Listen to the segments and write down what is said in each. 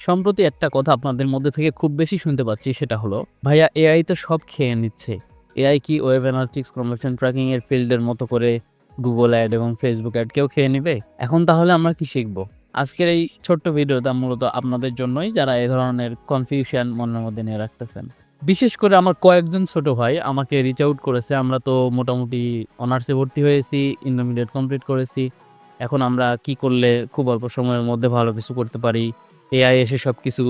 সম্প্রতি একটা কথা আপনাদের মধ্যে থেকে খুব বেশি শুনতে পাচ্ছি, সেটা হলো, ভাইয়া এআই তো সব খেয়ে নিচ্ছে। এআই কি ওয়েব অ্যানালিটিক্স, কনভার্সন ট্র্যাকিং এর ফিল্ডের মতো করে গুগল অ্যাড এবং ফেসবুক অ্যাড কেউ খেয়ে নিবে? এখন তাহলে আমরা কি শিখবো? আজকের এই ছোট্ট ভিডিওটা মূলত আপনাদের জন্যই, যারা এই ধরনের কনফিউশন মনের মধ্যে নিয়ে রাখতেছেন। বিশেষ করে আমার কয়েকজন ছোট ভাই আমাকে রিচ আউট করেছে। আমরা তো মোটামুটি অনার্সে ভর্তি হয়েছি, ইন্টারমিডিয়েট কমপ্লিট করেছি। এখন আমরা কি করলে খুব অল্প সময়ের মধ্যে ভালো কিছু করতে পারি? এআই এসে সবকিছু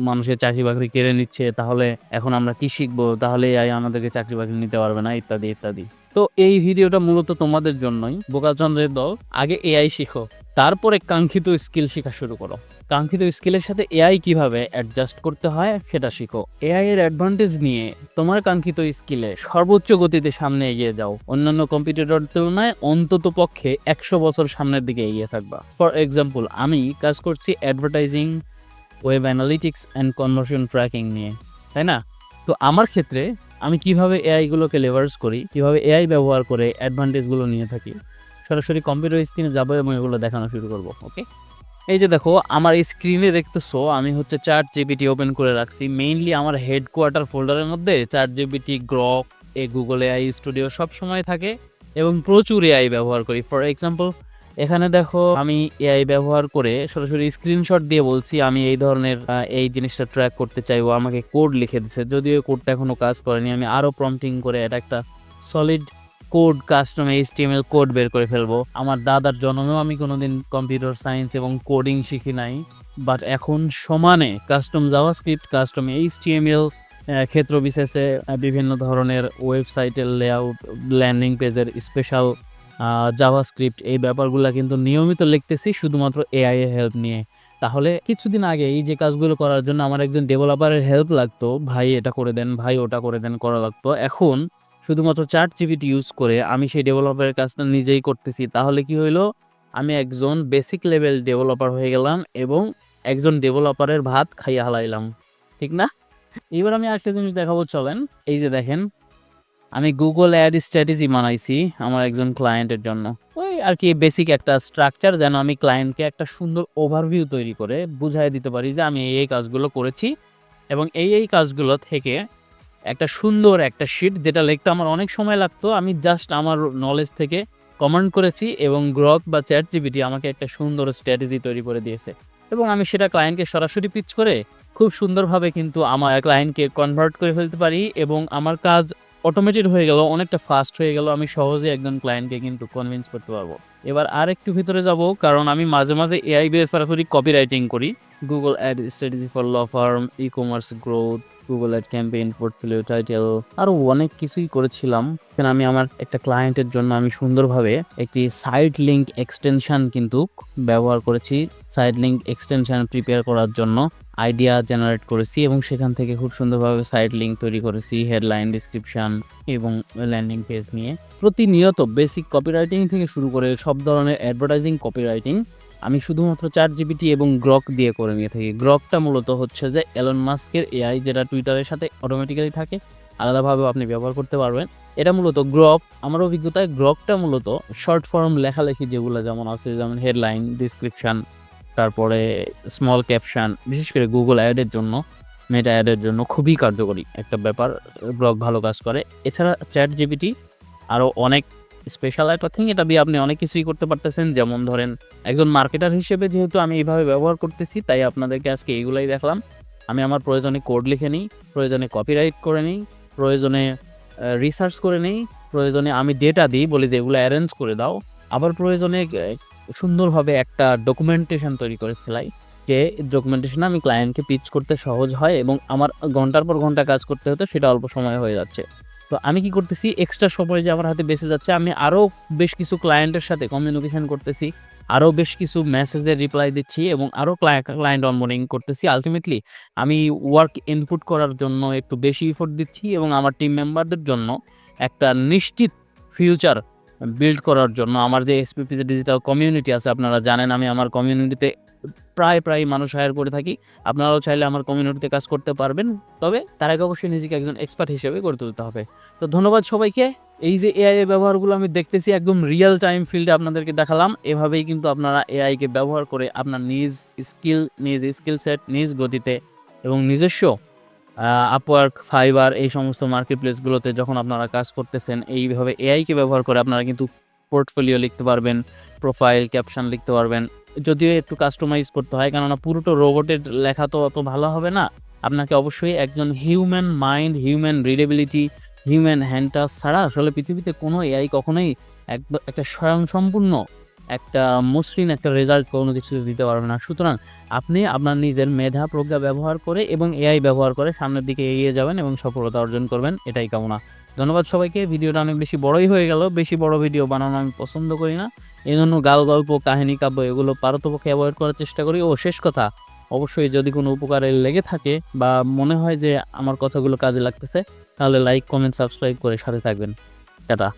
মানুষের চাকরি-বাকরি কেড়ে নিচ্ছে। তাহলে এখন আমরা কি শিখবো? তাহলে এআই আমাদেরকে চাকরি-বাকরি নিতে পারবে না, ইত্যাদি, ইত্যাদি। তো এই ভিডিওটা মূলত তোমাদের জন্যই। বোকাচন্দ্রের দল, আগে এআই শিখো, তারপরে কাঙ্ক্ষিত স্কিল শেখা শুরু করো। কাঙ্ক্ষিত স্কিলের সাথে এআই কিভাবে অ্যাডজাস্ট করতে হয় সেটা শিখো। এআই এর অ্যাডভান্টেজ নিয়ে তোমার কাঙ্ক্ষিত স্কিলে সর্বোচ্চ গতিতে সামনে এগিয়ে যাও। অন্যান্য কম্পিটিটরের তুলনায় অন্তত পক্ষে 100 বছর সামনের দিকে এগিয়ে থাকবা। ফর এক্সাম্পল, আমি কাজ করছি advertising, web analytics and conversion tracking নিয়ে, তাই না? তো আমার ক্ষেত্রে আমি কিভাবে এআইগুলোকে লেভারেজ করি, কিভাবে এআই ব্যবহার করে অ্যাডভান্টেজগুলো নিয়ে থাকি, সরাসরি কম্পিউটার স্ক্রিনে যাবো এবং এগুলো দেখানো শুরু করবো। ওকে, এই যে দেখো, আমার এই স্ক্রিনে দেখতেছো আমি হচ্ছে চ্যাট জিপিটি ওপেন করে রাখছি। মেইনলি আমার হেডকোয়ার্টার ফোল্ডারের মধ্যে chat GPT, Grok, Google AI studio সব সময় থাকে এবং প্রচুর এআই ব্যবহার করি। ফর এক্সাম্পল, এখানে দেখো আমি এআই ব্যবহার করে সরাসরি স্ক্রিনশট দিয়ে বলছি আমি এই ধরনের এই জিনিসটা ট্র্যাক করতে চাইবো, আমাকে কোড লিখে দিচ্ছে। যদিও কোডটা এখনো কাজ করেনি, আমি আরও প্রম্পটিং করে এটা একটা solid code, custom HTML code বের করে ফেলবো। আমার দাদার জন্মেও আমি কোনোদিন কম্পিউটার সায়েন্স এবং কোডিং শিখি নাই, বাট এখন সমানে কাস্টম জাভাস্ক্রিপ্ট, কাস্টম এইচটিএমএল, ক্ষেত্র বিশেষে বিভিন্ন ধরনের ওয়েবসাইটের লেআউট, ল্যান্ডিং পেজের স্পেশাল জাভাস্ক্রিপ্ট, এই ব্যাপারগুলো কিন্তু নিয়মিত লিখতেছি শুধুমাত্র এআই এর হেল্প নিয়ে। তাহলে কিছুদিন আগে এই যে কাজগুলো করার জন্য আমার একজন ডেভেলপারের হেল্প লাগতো, ভাই এটা করে দেন, ভাই ওটা করে দেন, করা লাগতো। এখন শুধুমাত্র চ্যাট জিপিটি ইউজ করে আমি সেই ডেভেলপারের কাজটা নিজেই করতেছি। তাহলে কি হইলো, আমি একজন বেসিক লেভেল ডেভেলপার হয়ে গেলাম এবং একজন ডেভেলপারের ভাত খাইয়া হালাইলাম, ঠিক না? এবার আমি আরেকটা জিনিস দেখাবো, চলেন। এই যে দেখেন, আমি গুগল অ্যাড স্ট্র্যাটেজি বানাইছি আমার একজন ক্লায়েন্টের জন্য। ওই আর কি বেসিক একটা স্ট্রাকচার, যেন আমি ক্লায়েন্টকে একটা সুন্দর ওভারভিউ তৈরি করে বুঝাই দিতে পারি যে আমি এই কাজগুলো করেছি এবং এই কাজগুলো থেকে একটা সুন্দর একটা শিট, যেটা লিখতে আমার অনেক সময় লাগতো, আমি জাস্ট আমার নলেজ থেকে কমান্ড করেছি এবং গ্রক বা চ্যাট জিপিটি আমাকে একটা সুন্দর স্ট্র্যাটেজি তৈরি করে দিয়েছে এবং আমি সেটা ক্লায়েন্টকে সরাসরি পিচ করে খুব সুন্দরভাবে কিন্তু আমার ক্লায়েন্টকে কনভার্ট করে ফেলতে পারি এবং আমার কাজ অটোমেটেড হয়ে গেল, অনেকটা ফাস্ট হয়ে গেল। আমি সহজে একজন ক্লায়েন্টকে কিন্তু কনভিন্স করতে পারবো। এবার আর একটু ভিতরে যাব, কারণ আমি মাঝে মাঝে এআই বেস সরাসরি কপি রাইটিং করি। Google ad strategy for law firm, e commerce growth, Google ad campaign, portfolio title, আরও অনেক কিছুই করেছিলাম। এখানে আমি আমার একটা ক্লায়েন্টের জন্য আমি সুন্দরভাবে একটি সাইট লিঙ্ক এক্সটেনশন কিন্তু ব্যবহার করেছি। সাইট লিঙ্ক এক্সটেনশন প্রিপেয়ার করার জন্য আইডিয়া জেনারেট করেছি এবং সেখান থেকে খুব সুন্দরভাবে সাইট লিঙ্ক তৈরি করেছি, হেডলাইন, ডিসক্রিপশন এবং ল্যান্ডিং পেজ নিয়ে। প্রতিনিয়ত বেসিক কপিরাইটিং থেকে শুরু করে সব ধরনের অ্যাডভার্টাইজিং কপিরাইটিং আমি শুধুমাত্র চ্যাট জিপিটি এবং গ্রক দিয়ে করে নিয়ে থাকি। গ্রকটা মূলত হচ্ছে যে এলন মাস্কের এআই, যেটা টুইটারের সাথে অটোমেটিক্যালি থাকে, আলাদাভাবেও আপনি ব্যবহার করতে পারবেন। এটা মূলত গ্রক, আমার অভিজ্ঞতায় গ্রকটা মূলত শর্ট ফর্ম লেখালেখি যেগুলো যেমন আছে, যেমন হেডলাইন, ডিসক্রিপশান, তারপরে স্মল ক্যাপশন, বিশেষ করে গুগল অ্যাডের জন্য, মেটা অ্যাডের জন্য খুবই কার্যকরী একটা ব্যাপার, গ্রক ভালো কাজ করে। এছাড়া চ্যাট জিপিটি আরও অনেক স্পেশাল একটা থিং, এটা দিয়ে আপনি অনেক কিছুই করতে পারতেছেন। যেমন ধরেন, একজন মার্কেটার হিসেবে যেহেতু আমি এইভাবে ব্যবহার করতেছি, তাই আপনাদেরকে আজকে এইগুলাই দেখলাম। আমি আমার প্রয়োজনে কোড লিখে নিই, প্রয়োজনে কপিরাইট করে নিই, প্রয়োজনে রিসার্চ করে নিই, প্রয়োজনে আমি ডেটা দিই, বলি যে এগুলো অ্যারেঞ্জ করে দাও, আবার প্রয়োজনে সুন্দরভাবে একটা ডকুমেন্টেশন তৈরি করে ফেলাই, যে ডকুমেন্টেশন আমি ক্লায়েন্টকে পিচ করতে সহজ হয় এবং আমার ঘন্টার পর ঘন্টা কাজ করতে হতো সেটা অল্প সময়ে হয়ে যাচ্ছে। তো আমি কি করতেছি, এক্সট্রা সময় যে আমার হাতে বেঁচে যাচ্ছে, আমি আরও বেশ কিছু ক্লায়েন্টের সাথে কমিউনিকেশন করতেছি, আরও বেশ কিছু মেসেজের রিপ্লাই দিচ্ছি এবং আরও ক্লায়েন্ট অনবোর্ডিং করতেছি। আলটিমেটলি আমি ওয়ার্ক ইনপুট করার জন্য একটু বেশি এফোর্ট দিচ্ছি এবং আমার টিম মেম্বারদের জন্য একটা নিশ্চিত ফিউচার বিল্ড করার জন্য, আমার যে এসপিপি যে ডিজিটাল কমিউনিটি আছে, আপনারা জানেন আমি আমার কমিউনিটিতে প্রায় মানুষ হায়ার করে থাকি। আপনারাও চাইলে আমার কমিউনিটিতে কাজ করতে পারবেন, তবে তার আগে অবশ্যই নিজেকে একজন এক্সপার্ট হিসেবে গড়ে তুলতে হবে। তো ধন্যবাদ সবাইকে। এই যে এআই এর ব্যবহারগুলো আমি দেখতেছি একদম রিয়েল টাইম ফিল্ডে আপনাদেরকে দেখালাম, এভাবেই কিন্তু আপনারা এআইকে ব্যবহার করে আপনার নিজ স্কিল সেট নিজ গতিতে এবং নিজস্ব আপওয়ার্ক, ফাইবার এই সমস্ত মার্কেট প্লেসগুলোতে যখন আপনারা কাজ করতেছেন, এইভাবে এআইকে ব্যবহার করে আপনারা কিন্তু পোর্টফোলিও লিখতে পারবেন, প্রোফাইল, ক্যাপশন লিখতে পারবেন। যদিও একটু কাস্টমাইজ করতে হয়, কেননা পুরোটা রোবটের লেখা তো অত ভালো হবে না। আপনাকে অবশ্যই একজন human mind, human readability, human hand touch ছাড়া আসলে পৃথিবীতে কোনো এআই কখনোই একটা স্বয়ংসম্পূর্ণ, একটা মসৃণ একটা রেজাল্ট কোনো কিছু দিতে পারবে না। সুতরাং আপনি আপনার নিজের মেধা প্রজ্ঞা ব্যবহার করে এবং এআই ব্যবহার করে সামনের দিকে এগিয়ে যাবেন এবং সফলতা অর্জন করবেন, এটাই কামনা। ধন্যবাদ সবাইকে। ভিডিওটা অনেক বেশি বড়ই হয়ে গেল, বেশি বড় ভিডিও বানানো আমি পছন্দ করি না, এই জন্য গল্প, কাহিনী, কাব্য এগুলো পারতপক্ষে অ্যাভয়েড করার চেষ্টা করি। ও শেষ কথা, অবশ্যই যদি কোনো উপকারে লেগে থাকে বা মনে হয় যে আমার কথাগুলো কাজে লাগতেছে, তাহলে লাইক, কমেন্ট, সাবস্ক্রাইব করে সাথে থাকবেন। টাটা।